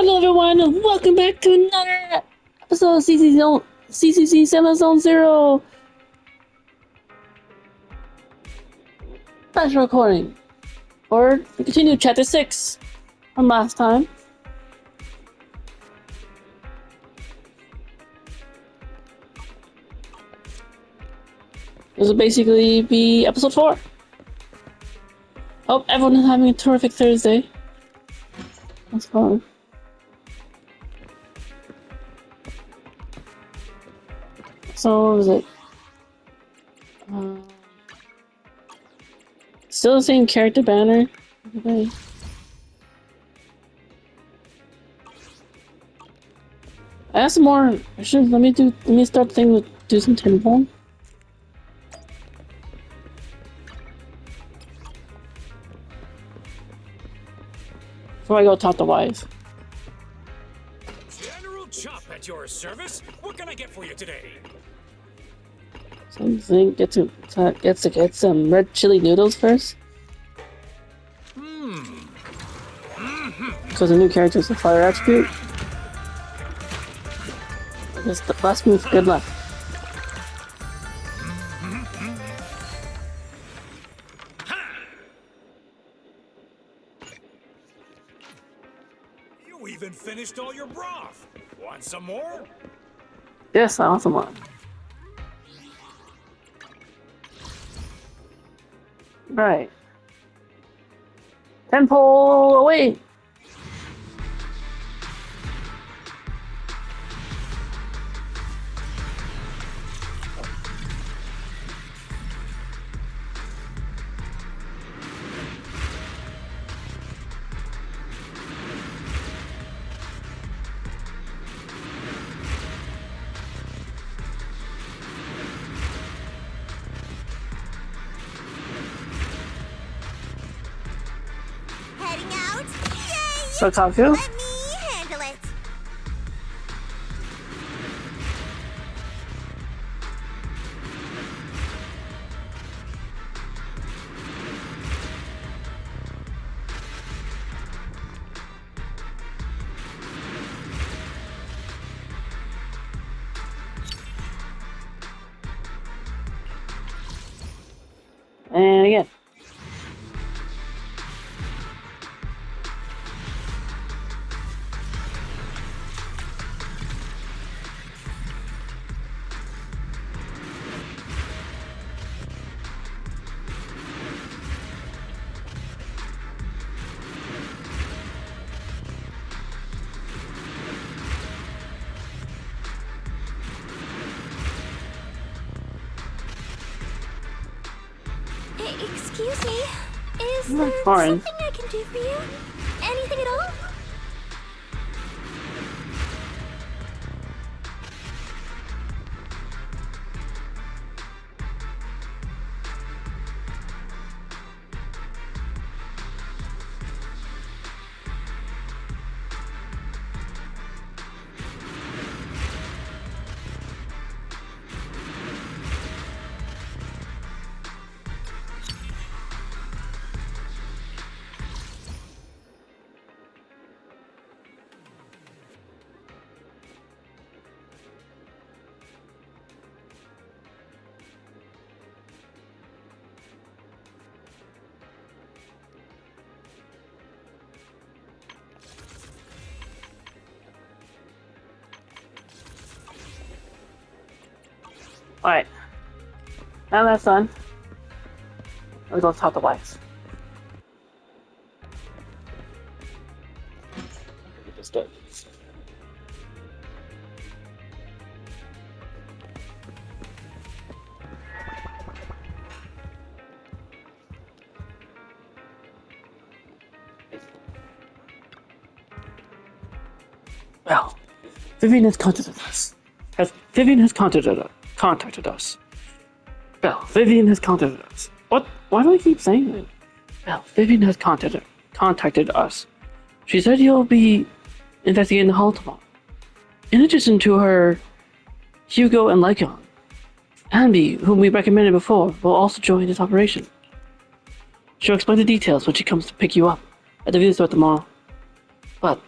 Hello everyone and welcome back to another episode of Zzz Zenless Zone Zero special recording. Or we continue chapter 6 from last time. This will basically be episode 4. Hope everyone is having a terrific Thursday. That's fun. So what was it? Still the same character banner. Okay. I have some more. Let me start the thing with do some tinfoil. Before I go talk to Wise. General Chop at your service. What can I get for you today? Something get some red chili noodles first. Because the new character is a fire attribute. Just the blast move, good luck. You even finished all your broth. Want some more? Yes, I want some more. Right. 10 pole away! So Kaku? Let me handle it. And again. Excuse me, is I'm not there foreign. something I can do for you? Anything at all? Alright. Now that's done. Let's go talk to Wise. Just do it. Well, Vivian has contacted us. Vivian has contacted us. Well, Vivian has contacted us. What? Why do I keep saying that? Well, Vivian has contacted us. She said you'll be investigating the hall tomorrow. In addition to her, Hugo and Lycon, Ambi, whom we recommended before, will also join this operation. She'll explain the details when she comes to pick you up at the visitor store tomorrow. But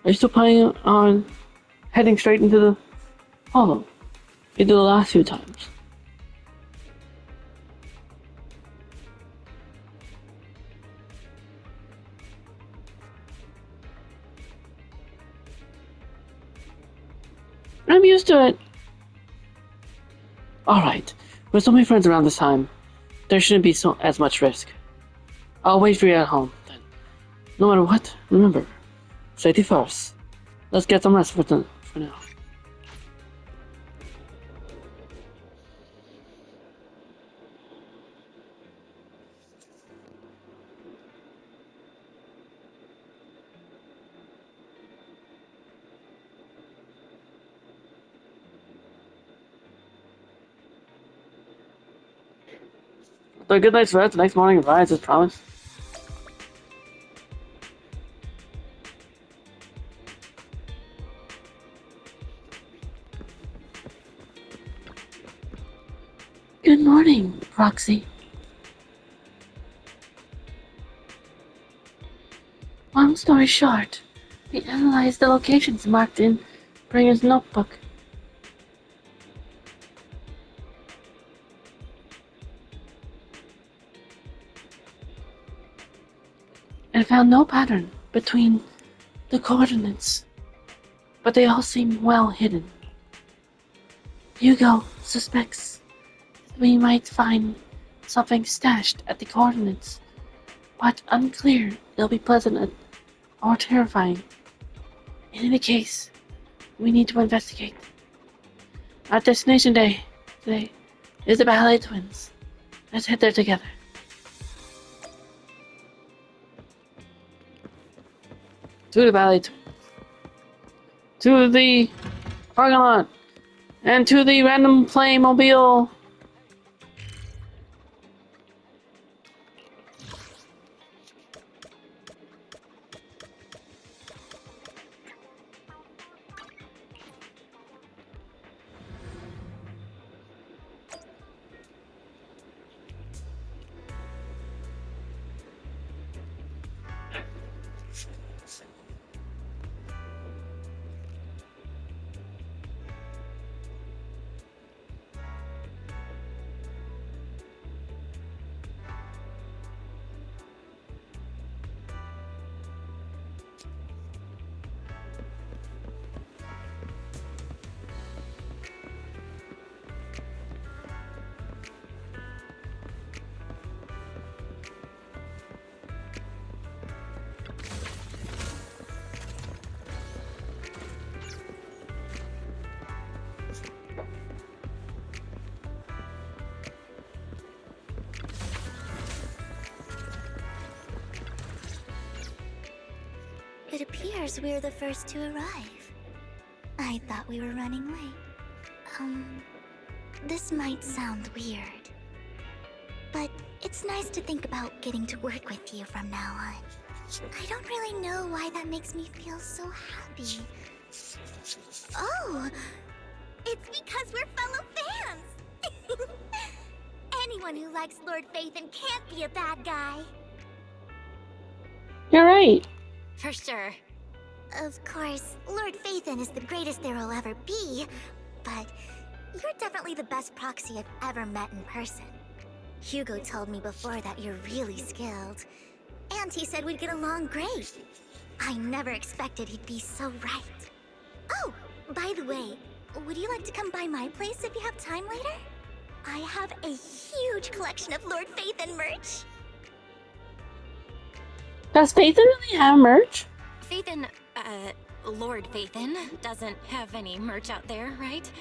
Are you still planning on heading straight into the hollow? You did the last few times. I'm used to it. Alright, with so many friends around this time, there shouldn't be as much risk. I'll wait for you at home, then. No matter what, remember, safety first. Let's get some rest for now. So a good night's rest, the next morning rise as promised. Good morning, Roxy. Long story short, we analyzed the locations marked in Bringer's notebook. And found no pattern between the coordinates, but they all seem well hidden. Hugo suspects that we might find something stashed at the coordinates, but unclear if it'll be pleasant or terrifying. In any case, we need to investigate. Our destination day today is the Ballet Twins. Let's head there together. To the Ballet Twins. To the parking lot. And to the random Playmobile. It appears we're the first to arrive. I thought we were running late. This might sound weird, but it's nice to think about getting to work with you from now on. I don't really know why that makes me feel so happy. Oh, it's because we're fellow fans! Anyone who likes Lord Phaethon can't be a bad guy. You're right. For sure. Of course, Lord Phaethon is the greatest there will ever be, but you're definitely the best proxy I've ever met in person. Hugo told me before that you're really skilled, and he said we'd get along great. I never expected he'd be so right. Oh, by the way, would you like to come by my place if you have time later? I have a huge collection of Lord Phaethon merch. Does Phaethon really have merch? Phaethon, Lord Phaethon doesn't have any merch out there, right?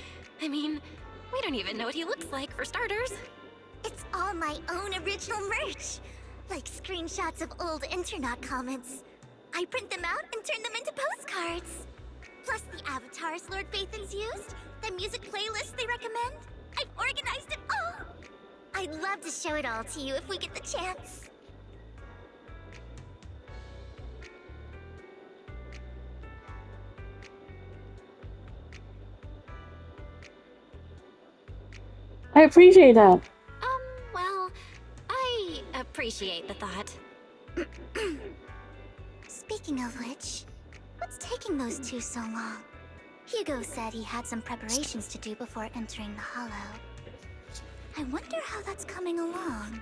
I mean, we don't even know what he looks like, for starters. It's all my own original merch. Like screenshots of old internet comments. I print them out and turn them into postcards. Plus the avatars Lord Phaethon's used, the music playlists they recommend. I've organized it all. I'd love to show it all to you if we get the chance. I appreciate that. Well, I appreciate the thought. Speaking of which, What's taking those two so long? Hugo said he had some preparations to do before entering the Hollow. I wonder how that's coming along.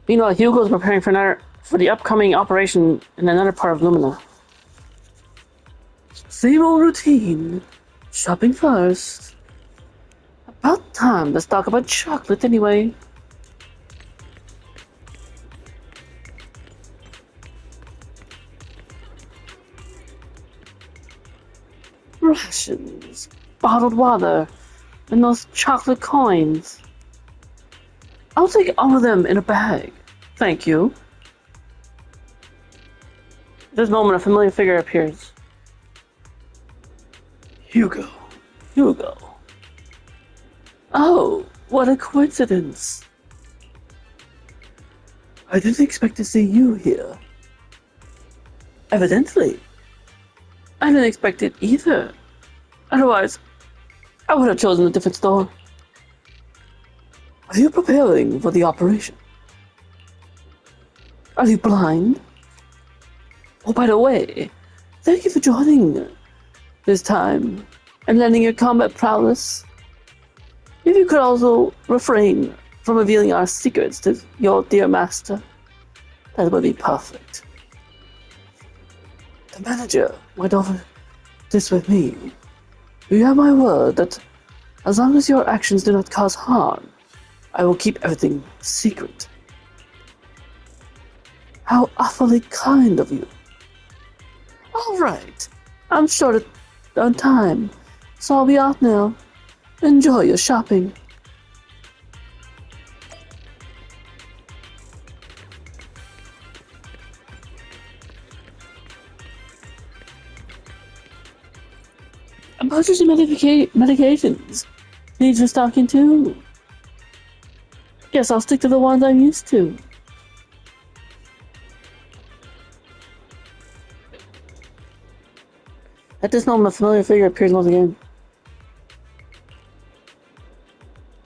Meanwhile, Hugo's preparing for the upcoming operation in another part of Lumina. Same old routine. Shopping first. About time to talk about chocolate anyway. Rations, bottled water, and those chocolate coins. I'll take all of them in a bag. Thank you. At this moment, a familiar figure appears. Hugo. Hugo. Oh, what a coincidence. I didn't expect to see you here. Evidently. I didn't expect it either. Otherwise, I would have chosen a different store. Are you preparing for the operation? Are you blind? Oh, by the way, thank you for joining this time and lending your combat prowess. If you could also refrain from revealing our secrets to your dear master, that would be perfect. The manager went over this with me. You have my word that as long as your actions do not cause harm, I will keep everything secret. How awfully kind of you. All right, I'm short on time, so I'll be off now. Enjoy your shopping. I'm purchasing medications. Needs restocking too. Guess I'll stick to the ones I'm used to. At this moment, a familiar figure appears once again.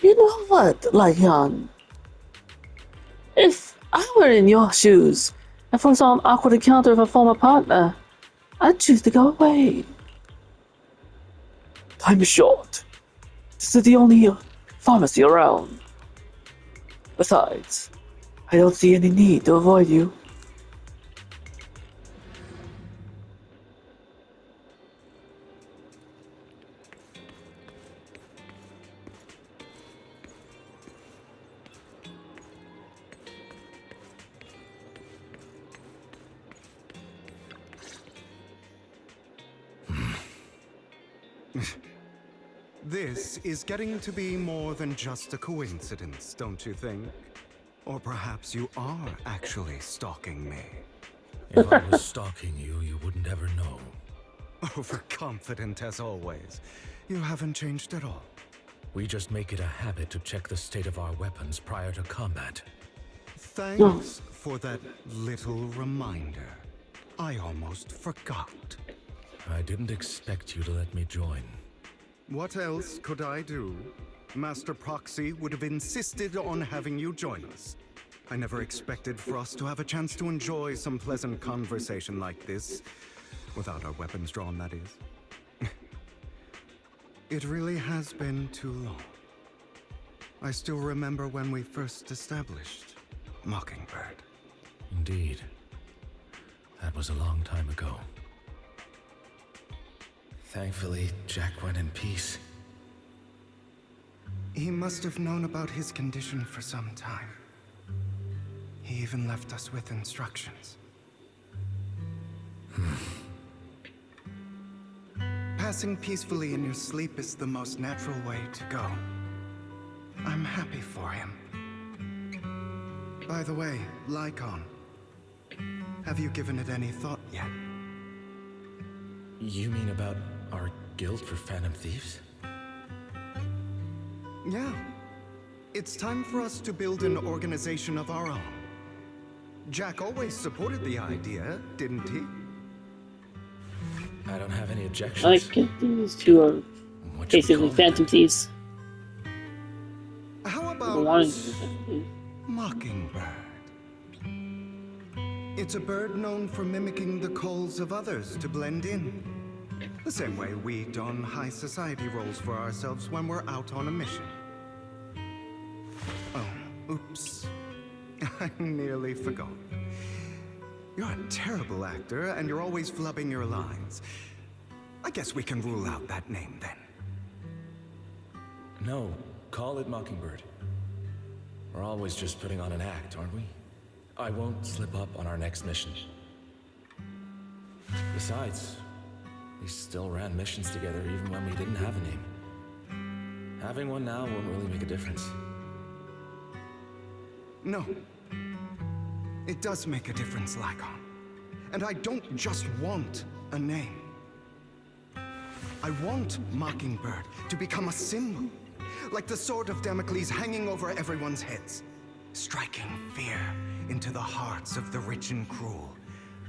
You know what, Lycan? If I were in your shoes and foresaw an awkward encounter with a former partner, I'd choose to go away. Time is short. This is the only pharmacy around. Besides, I don't see any need to avoid you. This is getting to be more than just a coincidence, don't you think? Or perhaps you are actually stalking me. If I was stalking you, you wouldn't ever know. Overconfident as always. You haven't changed at all. We just make it a habit to check the state of our weapons prior to combat. Thanks for that little reminder. I almost forgot. I didn't expect you to let me join. What else could I do? Master Proxy would have insisted on having you join us. I never expected for us to have a chance to enjoy some pleasant conversation like this. Without our weapons drawn, that is. It really has been too long. I still remember when we first established Mockingbird. Indeed. That was a long time ago. Thankfully, Jack went in peace. He must have known about his condition for some time. He even left us with instructions. Passing peacefully in your sleep is the most natural way to go. I'm happy for him. By the way, Lycan, have you given it any thought yet? You mean about our guild for Phantom Thieves? Yeah. It's time for us to build an organization of our own. Jack always supported the idea, didn't he? I don't have any objections. I like these two are What should we basically call phantom it? thieves. How The about wanting to be phantom thieves. Mockingbird? It's a bird known for mimicking the calls of others to blend in. The same way we don high society roles for ourselves when we're out on a mission. Oh, oops. I nearly forgot. You're a terrible actor, and you're always flubbing your lines. I guess we can rule out that name then. No, call it Mockingbird. We're always just putting on an act, aren't we? I won't slip up on our next mission. Besides, we still ran missions together even when we didn't have a name. Having one now won't really make a difference. No. It does make a difference, Lycon. And I don't just want a name. I want Mockingbird to become a symbol, like the sword of Damocles hanging over everyone's heads, striking fear into the hearts of the rich and cruel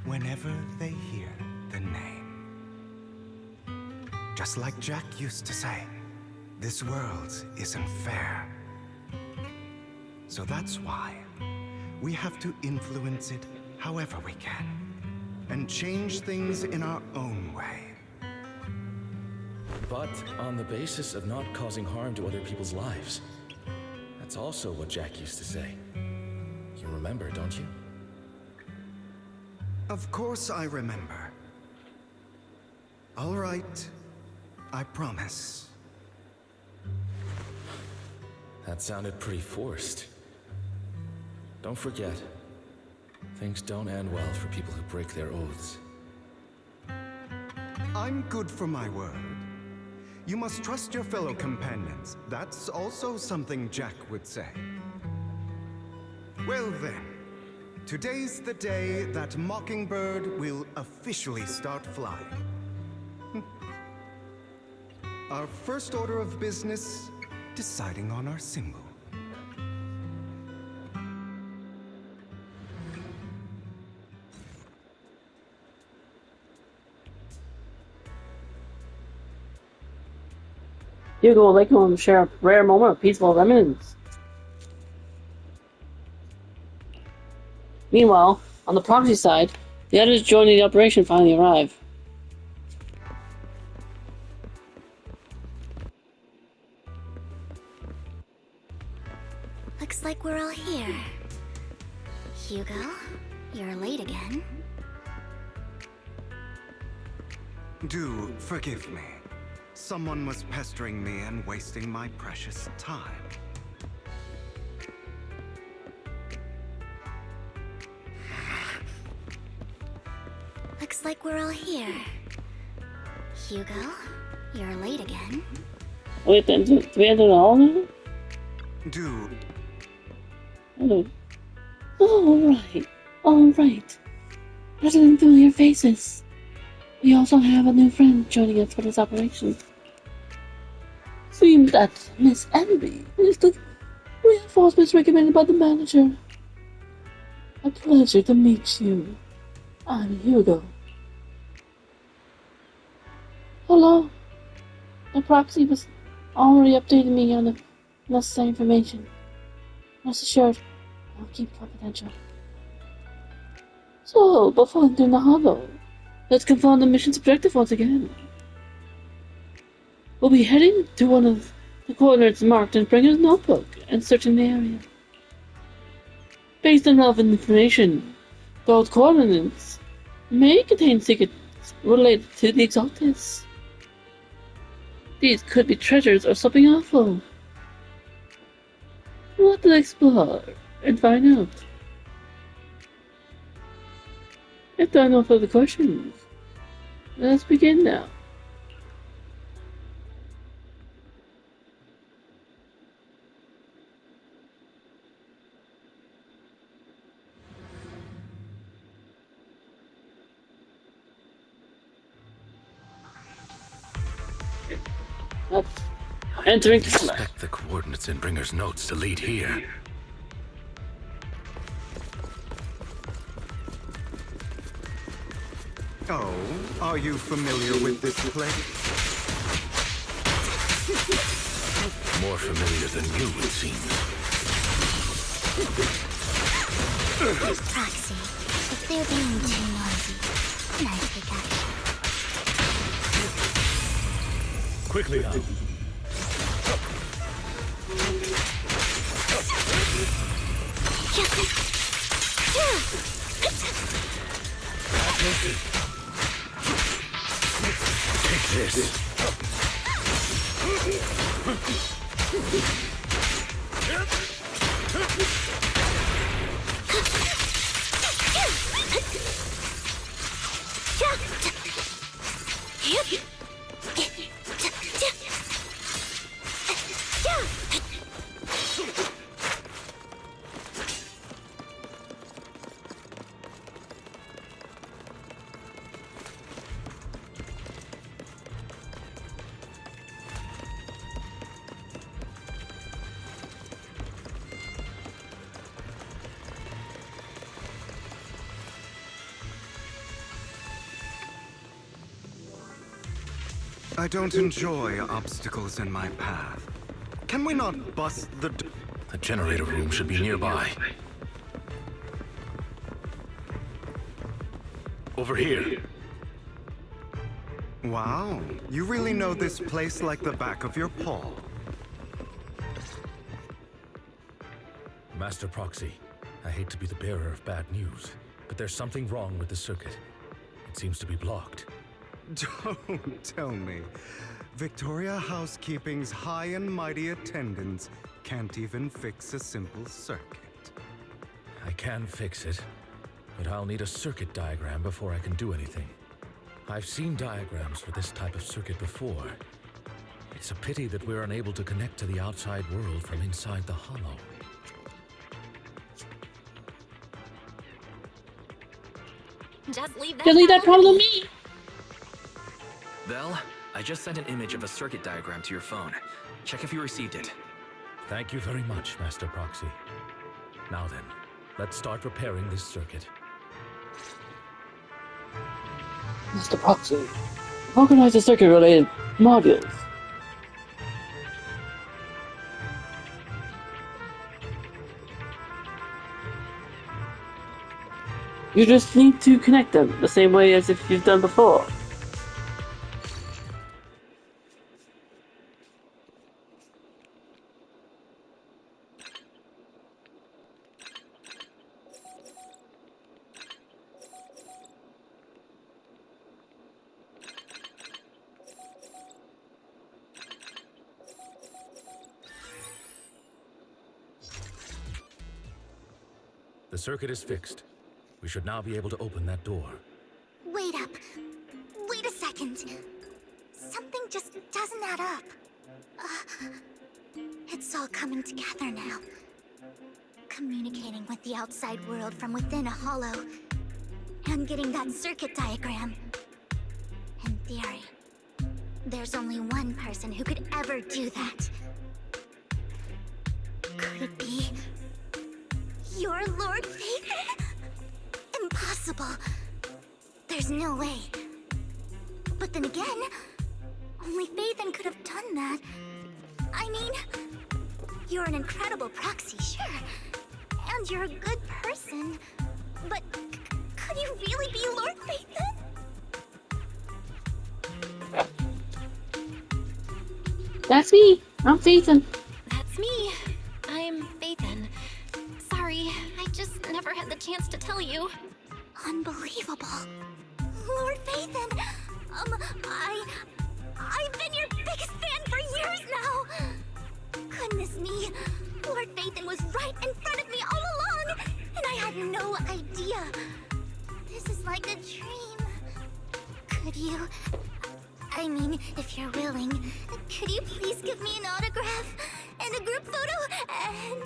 whenever they hear the name. Just like Jack used to say, this world isn't fair. So that's why we have to influence it however we can, and change things in our own way. But on the basis of not causing harm to other people's lives. That's also what Jack used to say. You remember, don't you? Of course I remember. All right, I promise. That sounded pretty forced. Don't forget, things don't end well for people who break their oaths. I'm good for my word. You must trust your fellow companions. That's also something Jack would say. Well then, today's the day that Mockingbird will officially start flying. Our first order of business, deciding on our symbol. Hugo would like to share a rare moment of peaceful eminence. Meanwhile, on the proxy side, the others joining the operation finally arrive. Looks like we're all here. Hugo, you're late again. Do forgive me. Someone was pestering me and wasting my precious time. Looks like we're all here. Hugo, you're late again. Wait, then, do we enter the hall now? Do Hello. Oh, alright. Rather than familiar faces, we also have a new friend joining us for this operation. Seems that Miss Envy is the reinforcements recommended by the manager. A pleasure to meet you. I'm Hugo. Hello. The proxy was already updating me on the necessary information. Rest assured, I'll keep it confidential. So, before entering the hollow, let's confirm the mission's objective once again. We'll be heading to one of the coordinates marked in Bringer's notebook and searching the area. Based on relevant information, those coordinates may contain secrets related to the Exaltus. These could be treasures or something awful. We'll have to explore and find out. If there are no further questions, let's begin now. Entering the Expect the coordinates in Bringer's notes to lead here. Oh, Are you familiar with this place? More familiar than you, it seems. Proxy, if they're being too noisy, can I take action? Quickly now. Take this. I don't enjoy obstacles in my path. Can we not bust the The generator room should be nearby. Over here. Wow, you really know this place like the back of your paw. Master Proxy, I hate to be the bearer of bad news, but there's something wrong with the circuit. It seems to be blocked. Don't tell me. Victoria Housekeeping's high and mighty attendants can't even fix a simple circuit. I can fix it, but I'll need a circuit diagram before I can do anything. I've seen diagrams for this type of circuit before. It's a pity that we're unable to connect to the outside world from inside the hollow. Just leave that. Just leave that problem to me. Vel, I just sent an image of a circuit diagram to your phone. Check if you received it. Thank you very much, Master Proxy. Now then, let's start repairing this circuit. Mr. Proxy, organize the circuit-related modules. You just need to connect them the same way as if you've done before. The circuit is fixed. We should now be able to open that door. Wait up. Wait a second. Something just doesn't add up. It's all coming together now. Communicating with the outside world from within a hollow. And getting that circuit diagram. In theory, there's only one person who could ever do that. Could it be your Lord Phaethon? Impossible. There's no way. But then again, only Phaethon could have done that. I mean, you're an incredible proxy, sure. And you're a good person. But could you really be Lord Phaethon? That's me. I'm Phaethon. That's me. I'm Phaethon. Sorry, I just never had the chance to tell you. Unbelievable. Lord Phaethon, I've been your biggest fan for years now. Goodness me, Lord Phaethon was right in front of me all along, and I had no idea. This is like a dream. Could you, I mean, if you're willing, could you please give me an autograph and a group photo and...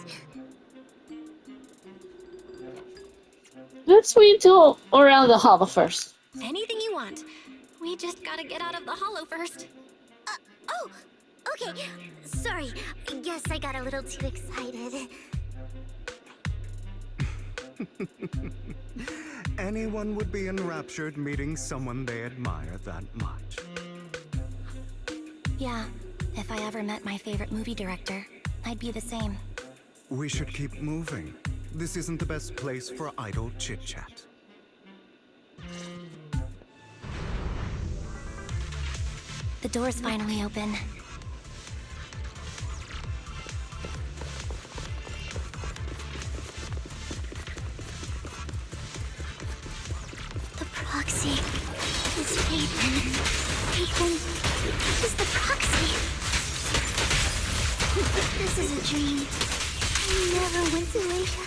Let's wait until around the hollow first. Anything you want. We just gotta get out of the hollow first. Oh, okay. Sorry, guess I got a little too excited. Anyone would be enraptured meeting someone they admire that much. Yeah, if I ever met my favorite movie director, I'd be the same. We should keep moving. This isn't the best place for idle chit-chat. The door's finally open. The proxy is Phaethon. Phaethon is the proxy. This is a dream. I never went to Asia.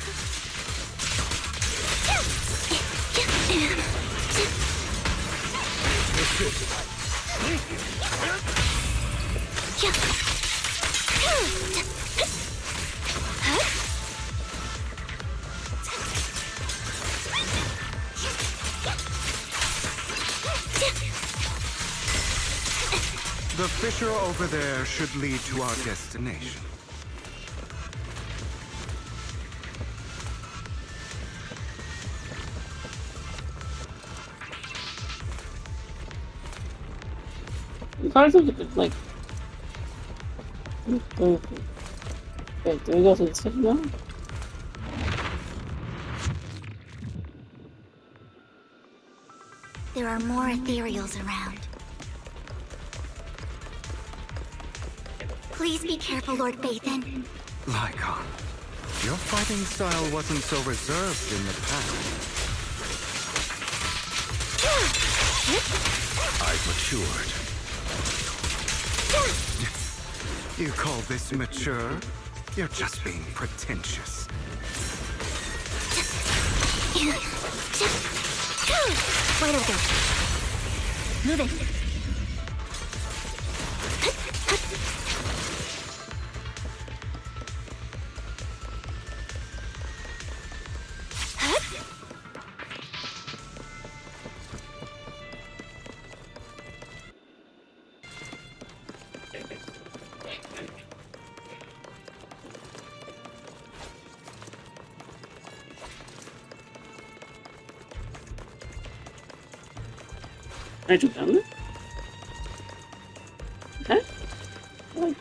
The fissure over there should lead to our destination. The cars are like. Wait, do we go to the city now? There are more ethereals around. Please be careful, Lord Phaethon. Lycon, your fighting style wasn't so reserved in the past. I've matured. You call this mature? You're just being pretentious. Right over there. Move it. Can I jump down there? Huh? Like...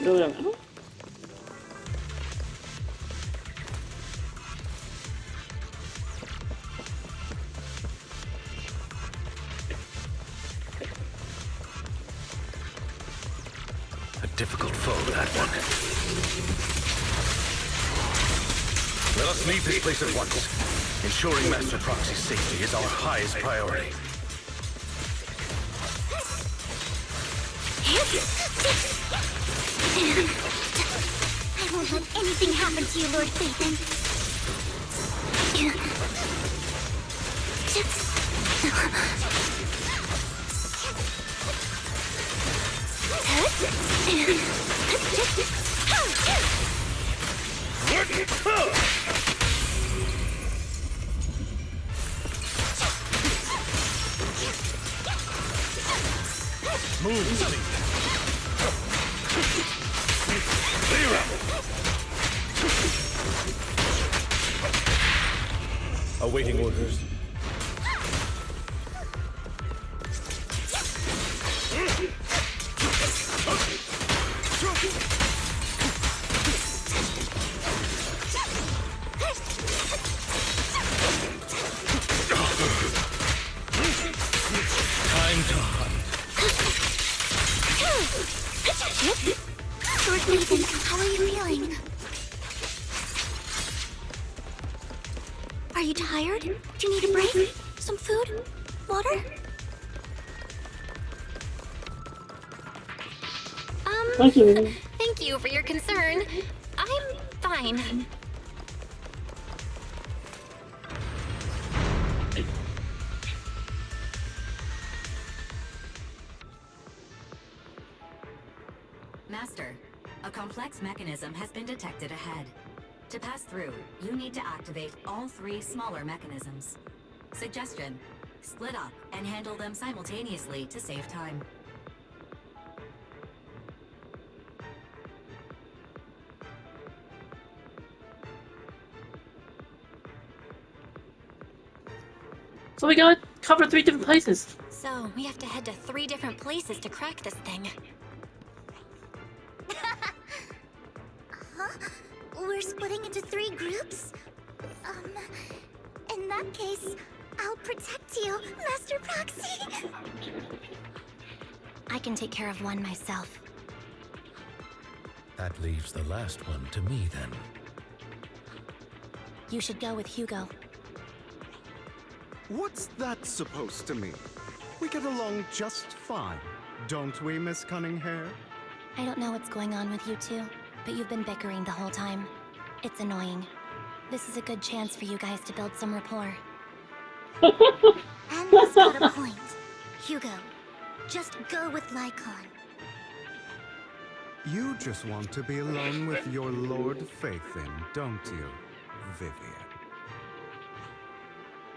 Really don't know? A difficult foe, that one. Let us leave this place at once. Ensuring Master Proxy's safety is our highest priority. I won't let anything happen to you, Lord Phaethon. Move, Sonny. Clear up. Awaiting orders. Time to hunt. Lord Phaethon, how are you feeling? Are you tired? Do you need a break? Some food? Water? Thank you. Thank you for your concern. I'm fine. Master, a complex mechanism has been detected ahead. To pass through, you need to activate all 3 smaller mechanisms. Suggestion: split up and handle them simultaneously to save time. So we gotta cover 3 different places. So, we have to head to 3 different places to crack this thing. Huh? We're splitting into 3 groups? In that case, I'll protect you, Master Proxy. I can take care of one myself. That leaves the last one to me, then. You should go with Hugo. What's that supposed to mean? We get along just fine, don't we, Miss Cunninghair? I don't know what's going on with you two, but you've been bickering the whole time. It's annoying. This is a good chance for you guys to build some rapport. And he's got a point. Hugo, just go with Lycon. You just want to be alone with your Lord Faithin, don't you, Vivian?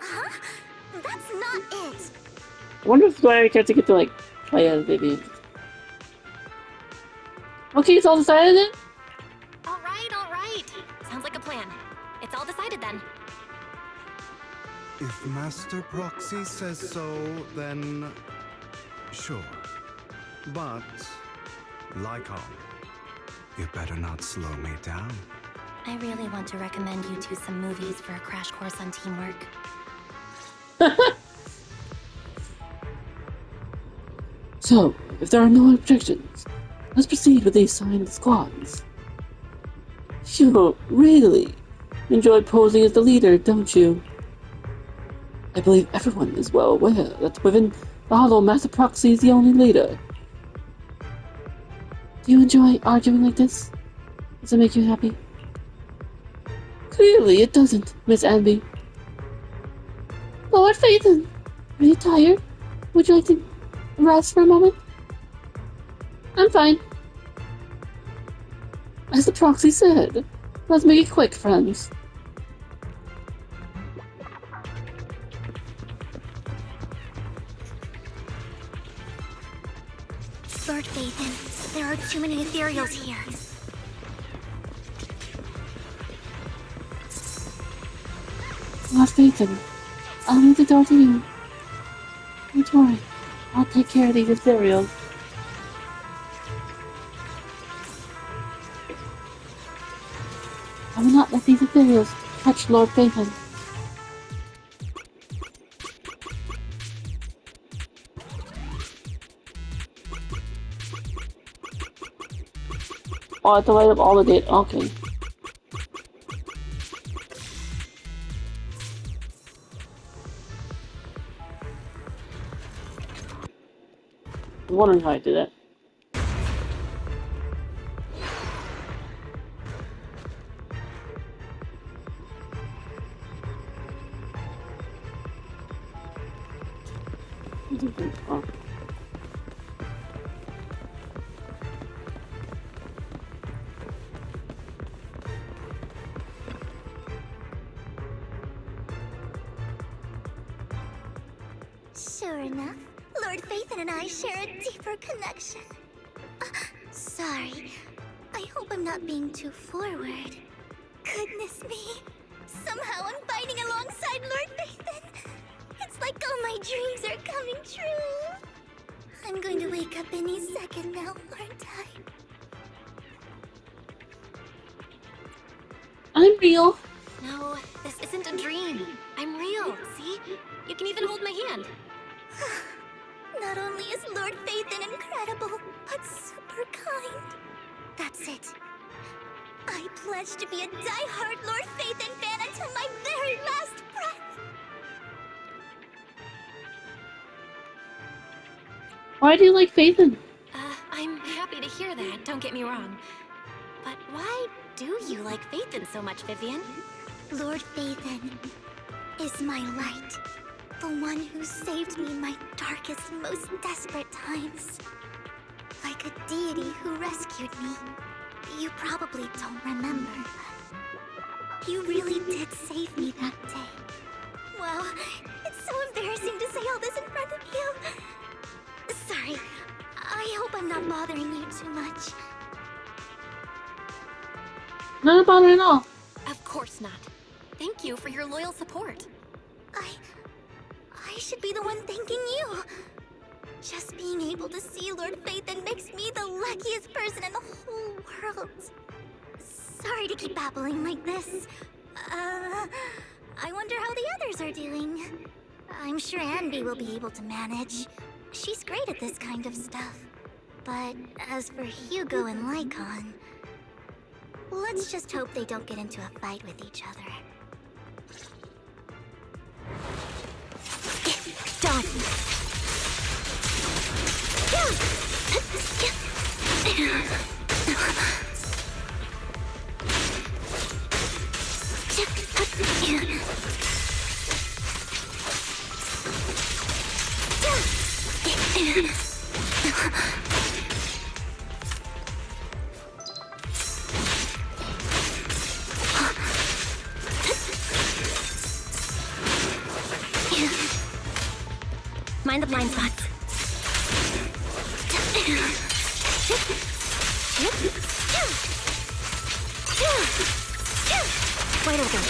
Huh? That's not it. I wonder if I get to like play as Vivian. Okay, it's all decided then? All right. Sounds like a plan. It's all decided then. If Master Proxy says so, then sure. But, Lycon, you better not slow me down. I really want to recommend you two some movies for a crash course on teamwork. So, if there are no objections, let's proceed with the assigned squads. You really enjoy posing as the leader, don't you? I believe everyone is well aware that within the Hollow, Master Proxy is the only leader. Do you enjoy arguing like this? Does it make you happy? Clearly it doesn't, Miss Anby. Lord Phaethon, are you tired? Would you like to rest for a moment? I'm fine. As the proxy said, let's make it quick, friends. Lord Phaethon, there are too many ethereals here. Lord Phaethon, I'll leave the door to you. Don't worry, I'll take care of these ethereals. I will not let these ethereals touch Lord Phaethon. Oh, I have to light up all the data. Okay. I'm wondering how I did that. Oh. Sure enough, Lord Phaethon and I share a deeper connection. Sorry. I hope I'm not being too forward. Goodness me. Somehow I'm fighting alongside Lord Phaethon. It's like all my dreams are coming true. I'm going to wake up any second now, aren't I? I'm real. No, this isn't a dream. I'm real, see? You can even hold my hand. Not only is Lord Phaethon incredible, but super kind. That's it. I pledge to be a die-hard Lord Phaethon fan until my very last breath. Why do you like Phaethon? I'm happy to hear that, don't get me wrong. But why do you like Phaethon so much, Vivian? Lord Phaethon is my light. The one who saved me in my darkest, most desperate times. Like a deity who rescued me. You probably don't remember, but you really did save me that day. Wow, it's so embarrassing to say all this in front of you. Sorry, I hope I'm not bothering you too much. Not about it at all. Of course not. Thank you for your loyal support. I should be the one thanking you. Just being able to see Lord Phaethon makes me the luckiest person in the whole world. Sorry to keep babbling like this. I wonder how the others are doing. I'm sure Anby will be able to manage. She's great at this kind of stuff. But as for Hugo and Lycon, let's just hope they don't get into a fight with each other. Done. Mind the blind spots. Wide open.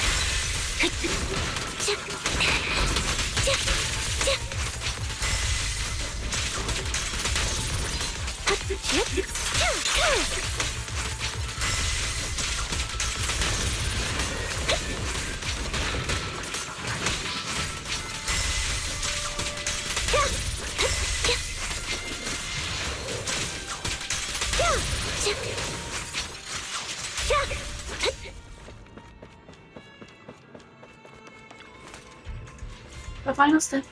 The final step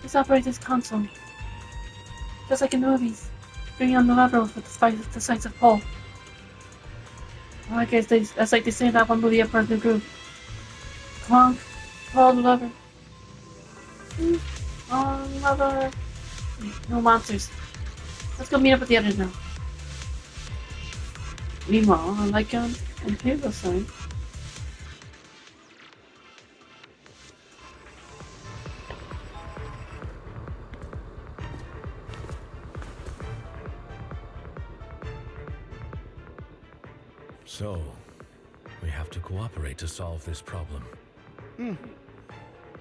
is to operate this console. Just like in the movies, bringing on the lever with the decisive pull. I guess that's like they say in that one movie, Emperor's New Groove. Come on, pull the lever. On the lever. No monsters. Let's go meet up with the others now. Meanwhile, on Lycon and Hugo's side. So, we have to cooperate to solve this problem.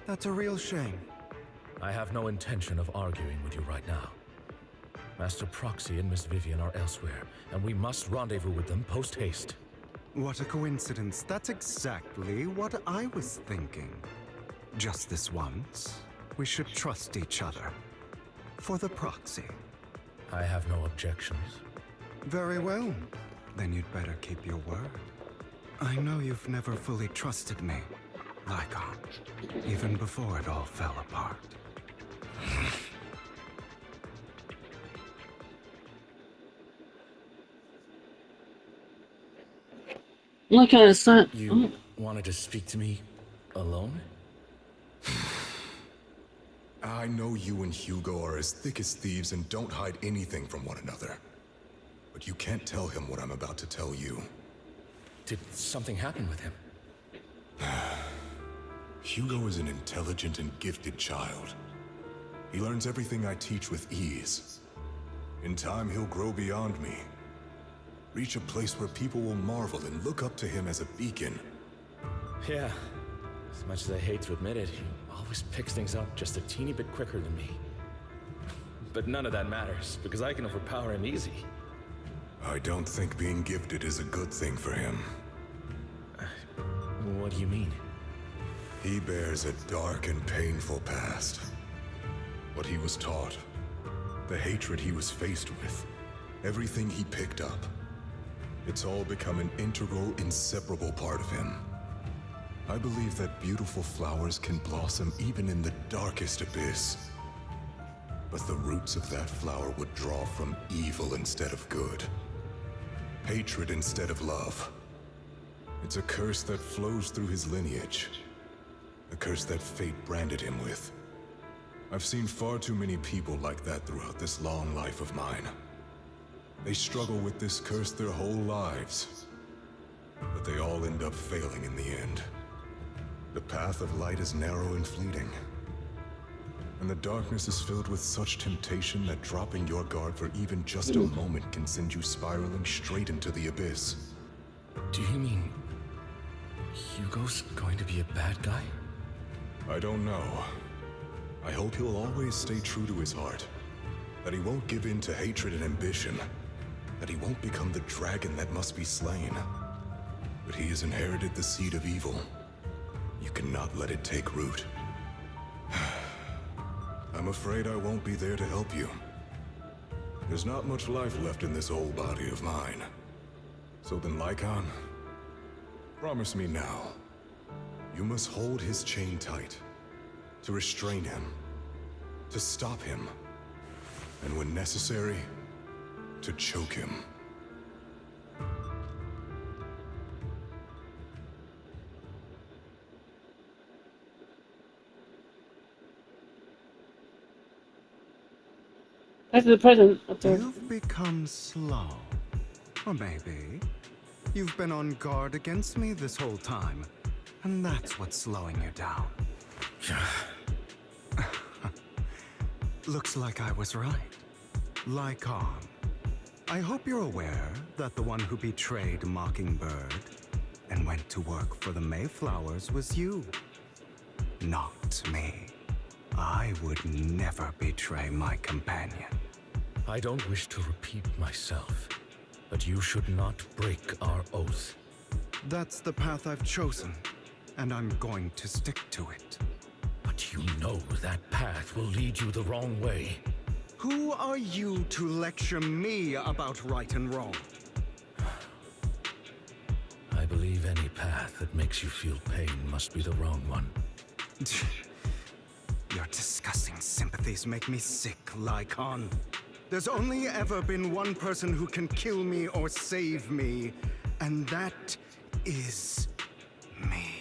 That's a real shame. I have no intention of arguing with you right now. Master Proxy and Miss Vivian are elsewhere, and we must rendezvous with them post-haste. What a coincidence. That's exactly what I was thinking. Just this once, we should trust each other. For the proxy. I have no objections. Very well. Then you'd better keep your word. I know you've never fully trusted me, Lycon, even before it all fell apart. Lycon is not. You wanted to speak to me alone? I know you and Hugo are as thick as thieves and don't hide anything from one another. But you can't tell him what I'm about to tell you. Did something happen with him? Hugo is an intelligent and gifted child. He learns everything I teach with ease. In time, he'll grow beyond me. Reach a place where people will marvel and look up to him as a beacon. Yeah. As much as I hate to admit it, he always picks things up just a teeny bit quicker than me. But none of that matters, because I can overpower him easy. I don't think being gifted is a good thing for him. What do you mean? He bears a dark and painful past. What he was taught, the hatred he was faced with, everything he picked up. It's all become an integral, inseparable part of him. I believe that beautiful flowers can blossom even in the darkest abyss. But the roots of that flower would draw from evil instead of good. Hatred instead of love. It's a curse that flows through his lineage. A curse that fate branded him with. I've seen far too many people like that throughout this long life of mine. They struggle with this curse their whole lives. But they all end up failing in the end. The path of light is narrow and fleeting. And the darkness is filled with such temptation that dropping your guard for even just a moment can send you spiraling straight into the abyss. Do you mean Hugo's going to be a bad guy? I don't know. I hope he'll always stay true to his heart. That he won't give in to hatred and ambition. That he won't become the dragon that must be slain. But he has inherited the seed of evil. You cannot let it take root. I'm afraid I won't be there to help you. There's not much life left in this old body of mine. So then, Lycon, promise me now. You must hold his chain tight. To restrain him. To stop him. And when necessary, to choke him. Back to the present. You've become slow. Or maybe you've been on guard against me this whole time. And that's what's slowing you down. Looks like I was right. Lycon, I hope you're aware that the one who betrayed Mockingbird and went to work for the Mayflowers was you. Not me. I would never betray my companion. I don't wish to repeat myself, but you should not break our oath. That's the path I've chosen, and I'm going to stick to it. But you know that path will lead you the wrong way. Who are you to lecture me about right and wrong? I believe any path that makes you feel pain must be the wrong one. Your disgusting sympathies make me sick, Lycon. There's only ever been one person who can kill me or save me, and that is me.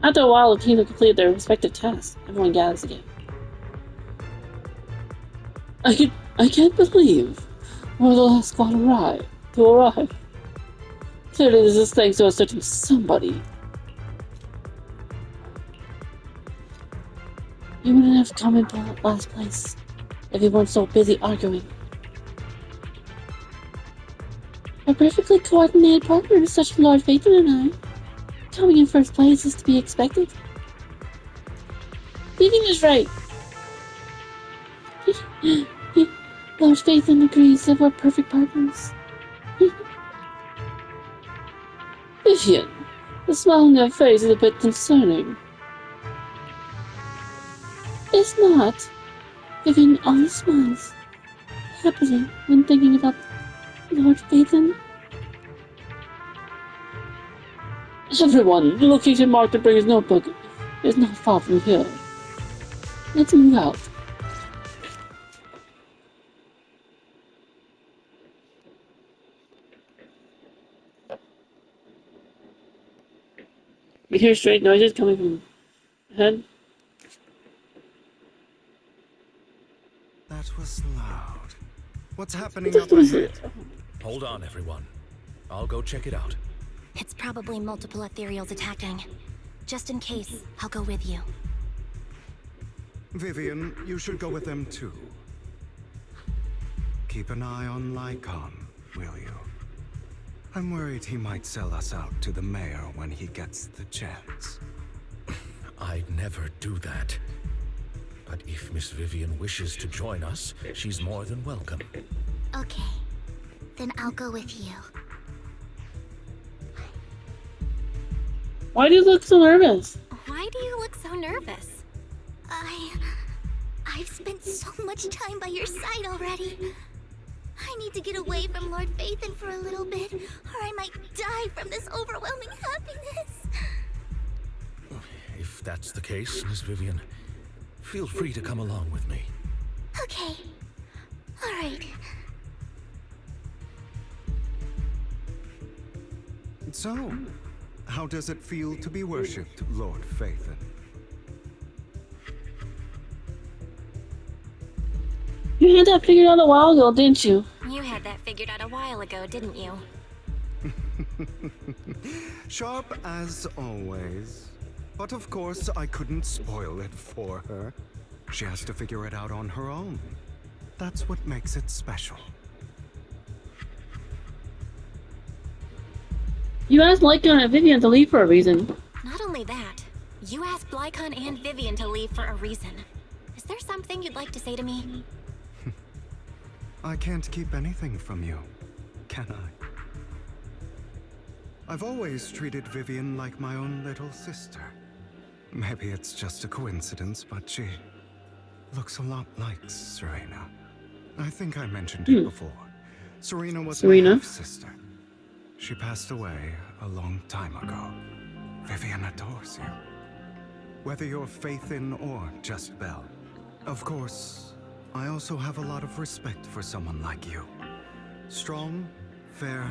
After a while, the teams have completed their respective tasks. Everyone gathers again. I can't believe we're the last squad to arrive. Clearly, this is thanks to a certain somebody. You wouldn't have come in last place if you weren't so busy arguing. Our perfectly coordinated partners, such as Lord Phaethon and I. Coming in first place is to be expected. Vivian is right. Lord Phaethon agrees that we're perfect partners. Vivian, the smile on your face is a bit concerning. It's not. Vivian always smiles happily when thinking about Lord Phaethon. Everyone, the location marked to bring his notebook is not far from here. Let's move out. We hear strange noises coming from ahead. That was loud. What's happening up ahead? Hold on, everyone. I'll go check it out. It's probably multiple ethereals attacking. Just in case, I'll go with you. Vivian, you should go with them too. Keep an eye on Lycon, will you? I'm worried he might sell us out to the mayor when he gets the chance. I'd never do that. But if Miss Vivian wishes to join us, she's more than welcome. Okay. Then I'll go with you. Why do you look so nervous? Why do you look so nervous? I've spent so much time by your side already. I need to get away from Lord Phaethon for a little bit, or I might die from this overwhelming happiness. If that's the case, Miss Vivian, feel free to come along with me. Okay. All right. So, how does it feel to be worshipped, Lord Phaethon? You had that figured out a while ago, didn't you? You had that figured out a while ago, didn't you? Sharp as always. But of course, I couldn't spoil it for her. She has to figure it out on her own. That's what makes it special. You asked Lycan and Vivian to leave for a reason. Not only that, you asked Blykon and Vivian to leave for a reason. Is there something you'd like to say to me? I can't keep anything from you, can I? I've always treated Vivian like my own little sister. Maybe it's just a coincidence, but she looks a lot like Serena. I think I mentioned it before. Serena was my half-sister. She passed away a long time ago. Vivian adores you. Whether you're Faithin or just Belle. Of course, I also have a lot of respect for someone like you. Strong, fair,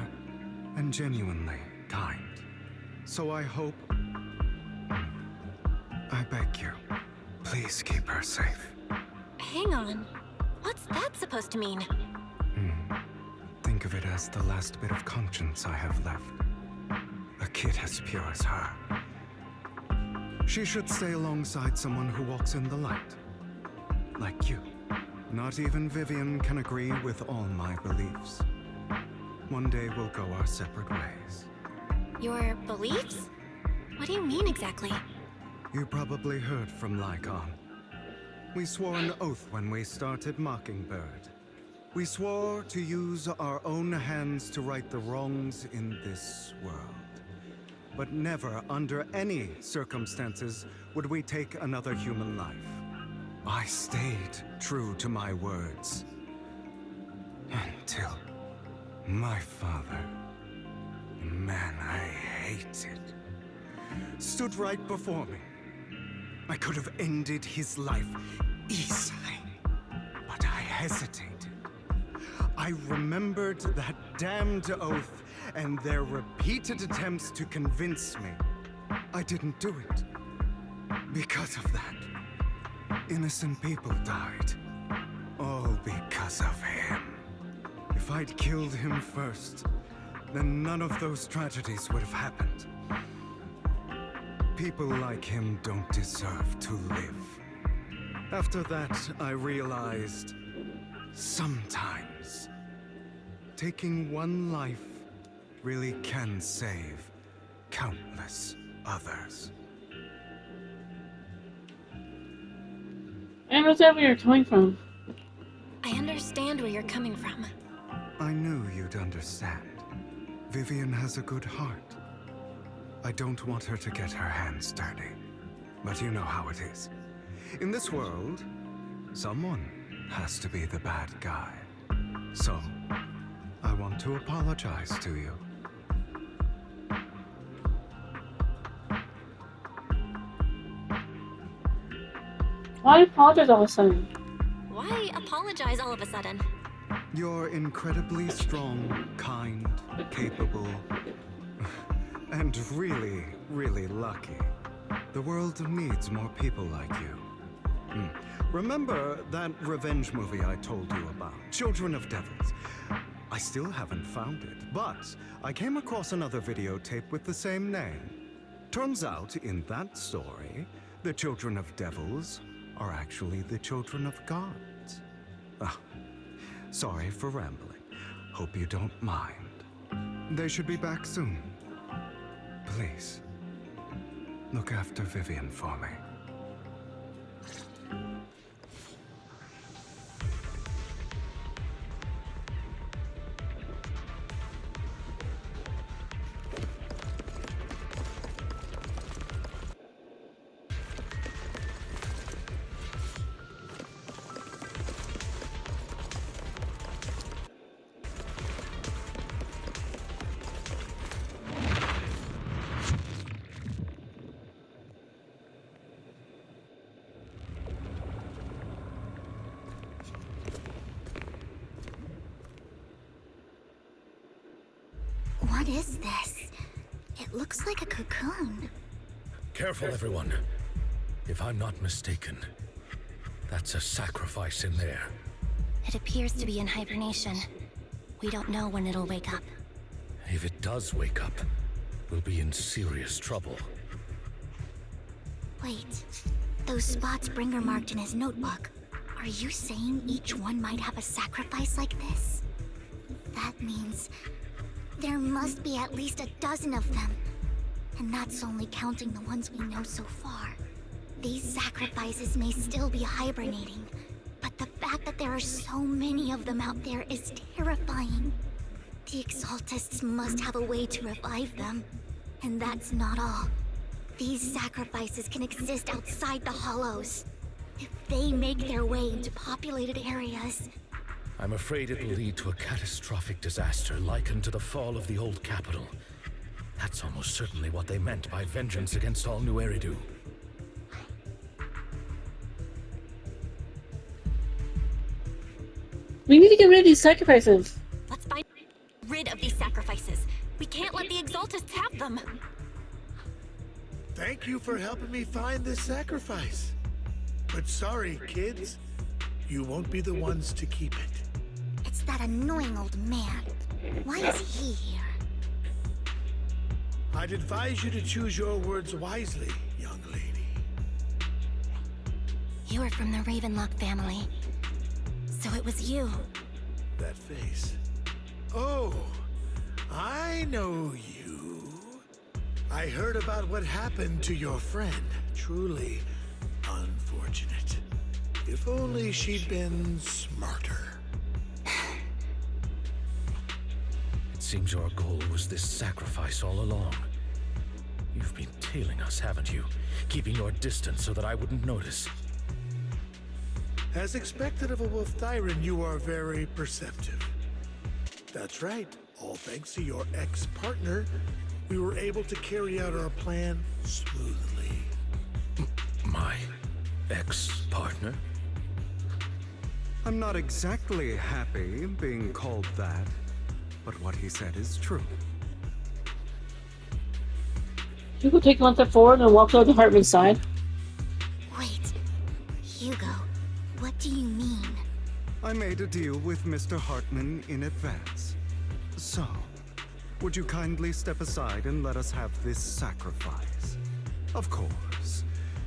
and genuinely kind. So I hope... I beg you, please keep her safe. Hang on. What's that supposed to mean? Think of it as the last bit of conscience I have left. A kid as pure as her. She should stay alongside someone who walks in the light. Like you. Not even Vivian can agree with all my beliefs. One day we'll go our separate ways. Your beliefs? What do you mean exactly? You probably heard from Lycan. We swore an oath when we started Mockingbird. We swore to use our own hands to right the wrongs in this world. But never, under any circumstances, would we take another human life. I stayed true to my words. Until my father, the man I hated, stood right before me. I could have ended his life easily, but I hesitated. I remembered that damned oath and their repeated attempts to convince me. I didn't do it. Because of that, innocent people died. All because of him. If I'd killed him first, then none of those tragedies would have happened. People like him don't deserve to live. After that, I realized, sometimes, taking one life really can save countless others. I understand where you're coming from. I understand where you're coming from. I knew you'd understand. Vivian has a good heart. I don't want her to get her hands dirty. But you know how it is. In this world, someone has to be the bad guy. So, I want to apologize to you. Why apologize all of a sudden? Why apologize all of a sudden? You're incredibly strong, kind, capable, and really, really lucky. The world needs more people like you. Remember that revenge movie I told you about? Children of Devils. I still haven't found it, but I came across another videotape with the same name. Turns out, in that story, the Children of Devils are actually the children of gods. Sorry for rambling. Hope you don't mind. They should be back soon. Please, look after Vivian for me. What is this? It looks like a cocoon. Careful, everyone. If I'm not mistaken, that's a sacrifice in there. It appears to be in hibernation. We don't know when it'll wake up. If it does wake up, we'll be in serious trouble. Wait, those spots Bringer marked in his notebook. Are you saying each one might have a sacrifice like this? That means there must be at least a dozen of them. And that's only counting the ones we know so far. These sacrifices may still be hibernating, but the fact that there are so many of them out there is terrifying. The Exaltists must have a way to revive them. And that's not all. These sacrifices can exist outside the Hollows. If they make their way into populated areas... I'm afraid it will lead to a catastrophic disaster likened to the fall of the old capital. That's almost certainly what they meant by vengeance against all New Eridu. We need to get rid of these sacrifices. Let's find rid of these sacrifices. We can't let the Exaltists have them. Thank you for helping me find this sacrifice. But sorry, kids. You won't be the ones to keep it. It's that annoying old man. Why is he here? I'd advise you to choose your words wisely, young lady. You are from the Ravenlock family. So it was you. That face. Oh, I know you. I heard about what happened to your friend. Truly unfortunate. If only she'd been smarter. It seems your goal was this sacrifice all along. You've been tailing us, haven't you? Keeping your distance so that I wouldn't notice. As expected of a wolf Thyran, you are very perceptive. That's right. All thanks to your ex-partner, we were able to carry out our plan smoothly. My ex-partner? I'm not exactly happy being called that, but what he said is true. Hugo take one step forward and walk toward the Hartman's side. Wait, Hugo, what do you mean? I made a deal with Mr. Hartman in advance. So, would you kindly step aside and let us have this sacrifice? Of course,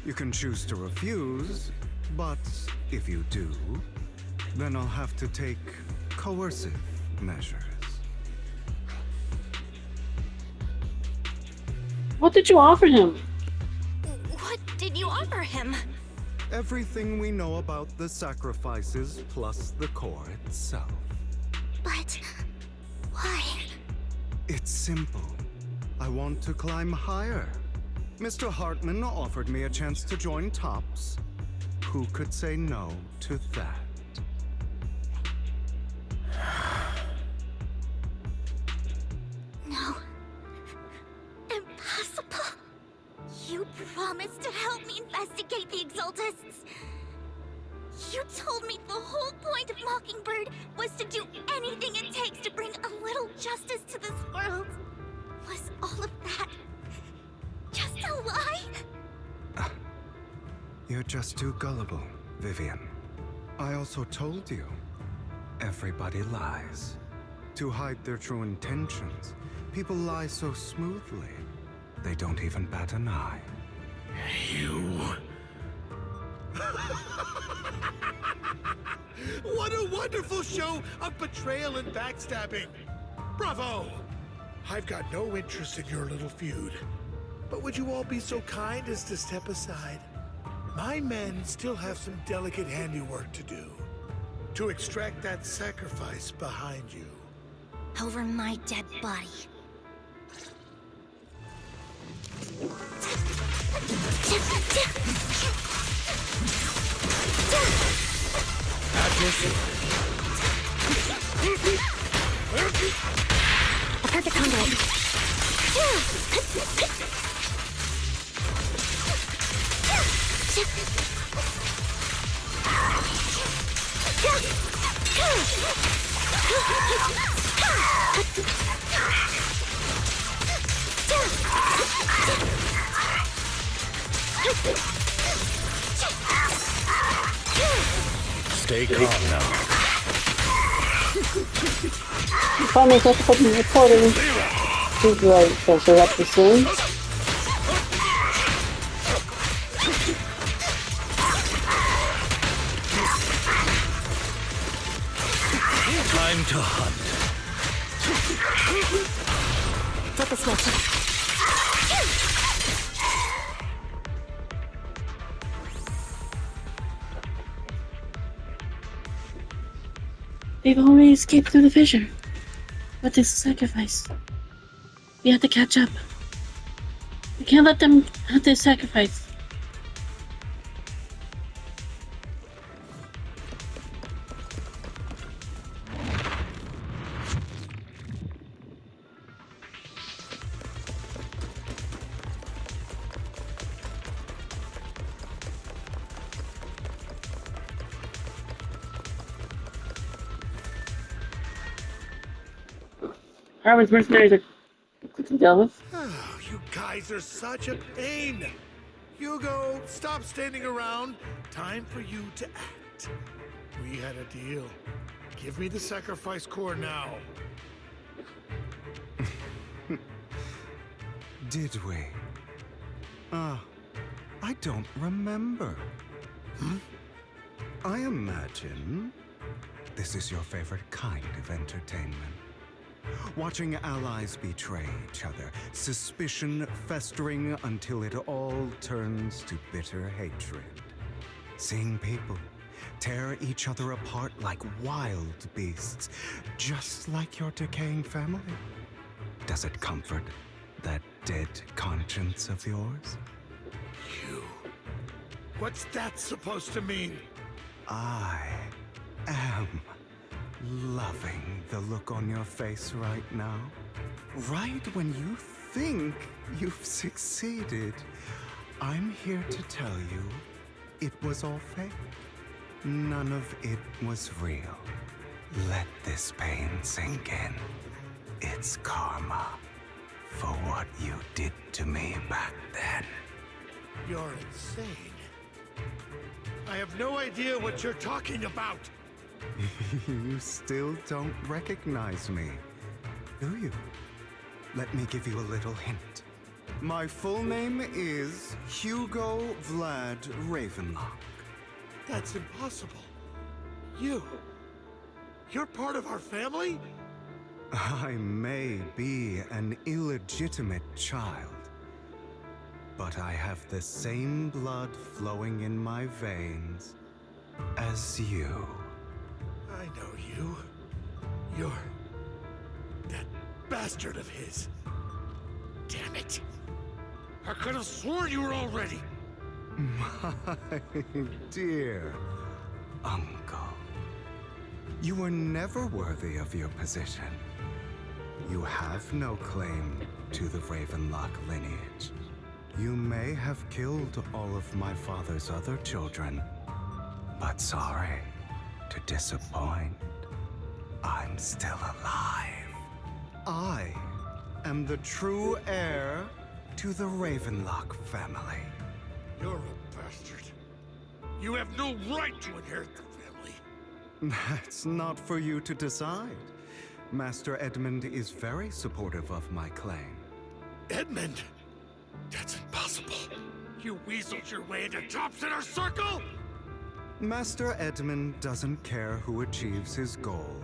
you can choose to refuse, but if you do, then I'll have to take coercive measures. What did you offer him? What did you offer him? Everything we know about the sacrifices plus the core itself. But... why? It's simple. I want to climb higher. Mr. Hartman offered me a chance to join Tops. Who could say no to that? No. Impossible. You promised to help me investigate the Exaltists. You told me the whole point of Mockingbird was to do anything it takes to bring a little justice to this world. Was all of that just a lie? You're just too gullible, Vivian. I also told you, everybody lies. To hide their true intentions, people lie so smoothly, they don't even bat an eye. You... What a wonderful show of betrayal and backstabbing! Bravo! I've got no interest in your little feud. But would you all be so kind as to step aside? My men still have some delicate handiwork to do. To extract that sacrifice behind you. Over my dead body. A perfect conduit. Stay calm now. Finally, let's put in recording. She's right, so she'll have to soon. Time to hunt. Flip the switch. They've already escaped through the fissure. But this sacrifice. We have to catch up. We can't let them have this sacrifice. Harmon's mercenaries are quickly dealt with. Oh, you guys are such a pain. Hugo, stop standing around. Time for you to act. We had a deal. Give me the sacrifice core now. Did we? I don't remember. I imagine this is your favorite kind of entertainment. Watching allies betray each other, suspicion festering until it all turns to bitter hatred. Seeing people tear each other apart like wild beasts, just like your decaying family. Does it comfort that dead conscience of yours? You. What's that supposed to mean? I am loving the look on your face right now. Right when you think you've succeeded, I'm here to tell you it was all fake. None of it was real. Let this pain sink in. It's karma for what you did to me back then. You're insane. I have no idea what you're talking about. You still don't recognize me, do you? Let me give you a little hint. My full name is Hugo Vlad Ravenlock. That's impossible. You're part of our family? I may be an illegitimate child, but I have the same blood flowing in my veins as you. I know you. You're that bastard of his. Damn it. I could have sworn you were already. My dear uncle, you were never worthy of your position. You have no claim to the Ravenlock lineage. You may have killed all of my father's other children, but sorry to disappoint. I'm still alive. I am the true heir to the Ravenlock family. You're a bastard. You have no right to inherit the family. That's not for you to decide. Master Edmund is very supportive of my claim. Edmund? That's impossible. You weaseled your way into top center circle? Master Edmund doesn't care who achieves his goal.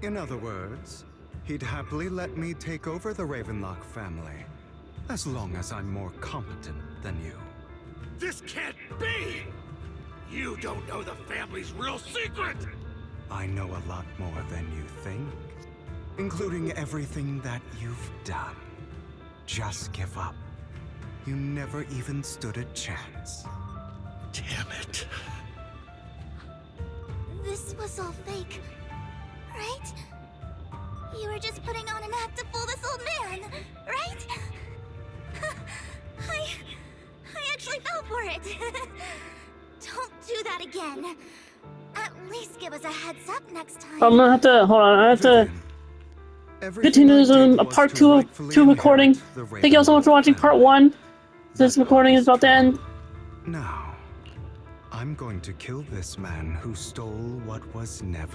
In other words, he'd happily let me take over the Ravenlock family, as long as I'm more competent than you. This can't be! You don't know the family's real secret! I know a lot more than you think, including everything that you've done. Just give up. You never even stood a chance. Damn it. This was all fake, right? You were just putting on an act to fool this old man, right? I actually fell for it. Don't do that again. At least give us a heads up next time. I'm gonna have to hold on. I have to continue this on a part two recording. Thank you all so much for watching part one. This recording is about to end. Now, I'm going to kill this man who stole what was never